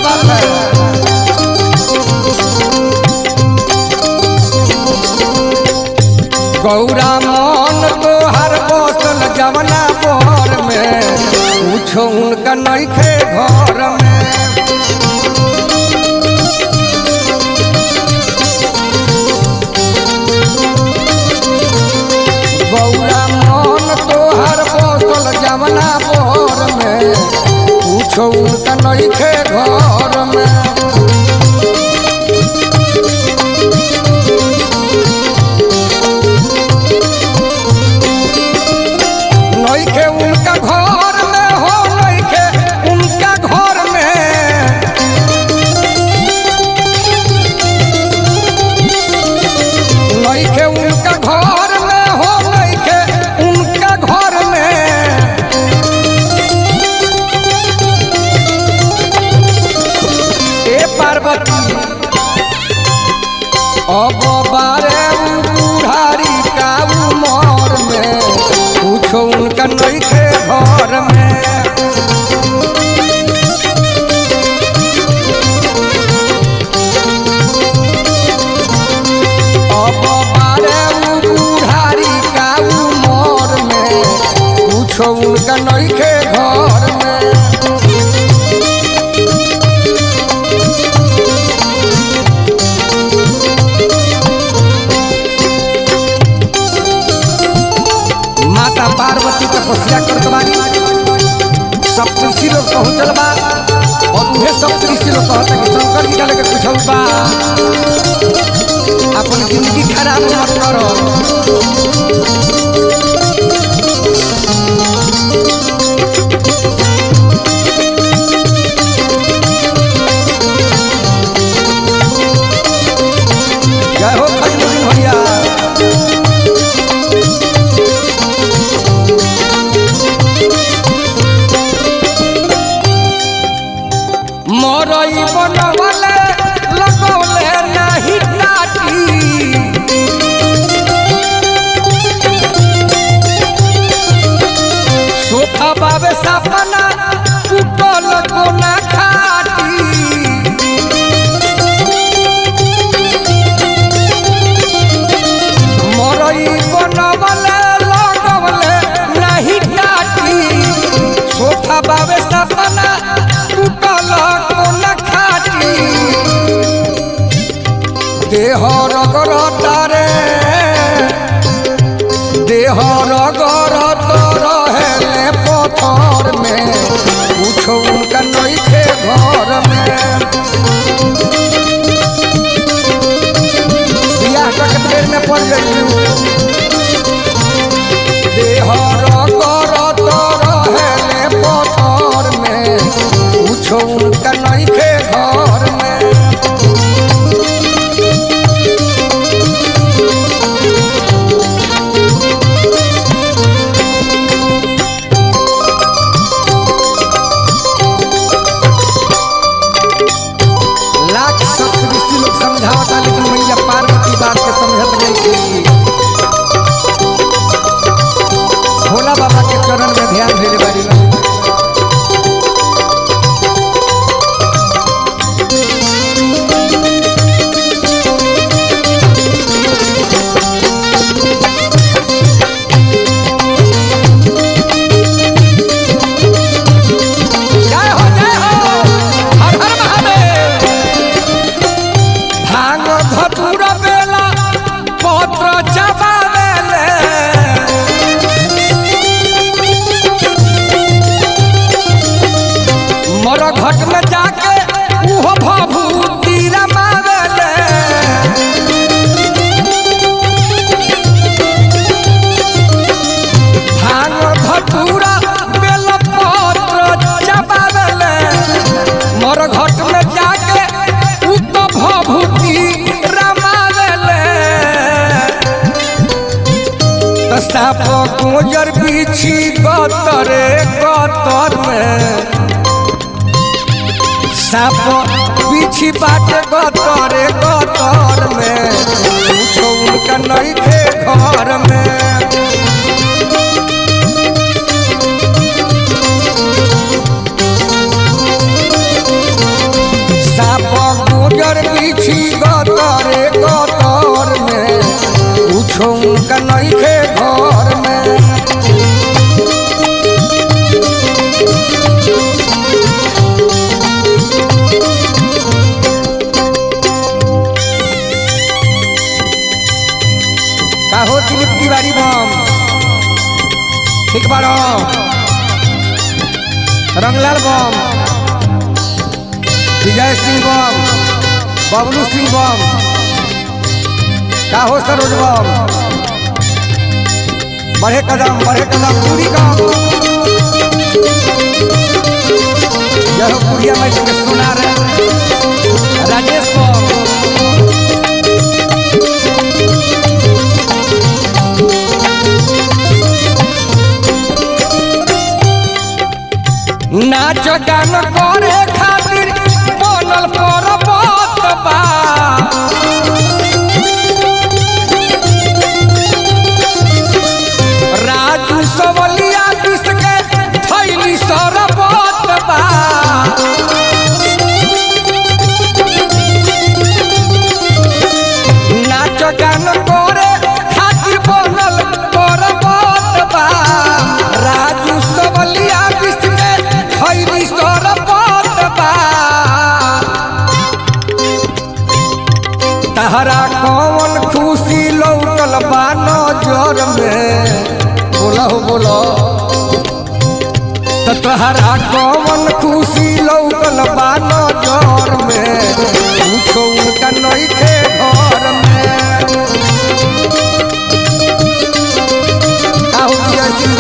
बात है। गौरा मन तोहर बसल जवना बोर में पूछो उनका नइखे घर में। गौरा मन तोहर बसल जवना बोर में पूछो उनका नइखे घर में। नइखे उनका घर में हो, नइखे उनका घर में। नइखे उनका घर में हो, नइखे उनका घर में। ए पार्वती अब बारे बुढ़ारी का उमर में पूछो उनका नइखे घर में। अब बारे बुढ़ारी का उमर में पूछो उनका नइखे घर में। माता पार्वती के तपस्या करत बानी, सप्तऋषि लोग पहुँचल बा और उहे सप्तऋषि लोग कहता कि शंकर जी का लेके पूछल बा अपन जिंदगी खराब मत करो। जय हो खजमुद्दीन भैया। मरई बनवले लगौले नहीं टाटी, सोफा बाबे सपना टूटल कोना खाटी। मरई बनवले लगौले नहीं टाटी, सोफा बाबे सपना टूटल कोना खाटी। देह रगरतारे देह रगरत रहेले पत्थर में पूछो उनका नइखे घर में। बियाह के पेड़ में पड़ गई। देह रगरत रहेले पत्थर में पूछो उनका नइखे घर में। लाख सप्तऋषि लोग समझावता लेकिन मैया पार्वती बात के समझत नहीं। भोला बाबा के चरण में ध्यान देले बारी। घट में जाके उहो भभूति रमावेले। भांग धतूरा बेल पत्र चबावेले। मोर घट में जाके उ तो भभूति रमावेले। साप गुजर बिछी गतरे गतर में, साप बिछी बाट गतरे गतर में पूछो उनका नइखे घर में। पुजारी बम ठीक बारो रंगलाल बम विजय सिंह बम बबलू सिंह बम का हो सरोज बम बढ़े कदम पूरी का यह पुरिया में सुना रहे राजेश बम नाच गान करे खातिर बनल पर्वत बा राजू सवलिया विश्व के थैली सरबत बा नाच गान करे खातिर बनल पर्वत बा राजू सवलिया विश्व के थैली सरबत बा तहरा कौन खुशी लौकल बा नजर में बोलो तहरा कौन खुशी लौकल बा नजर में पूछो उनका नहीं थे घर में काहू जय सिंह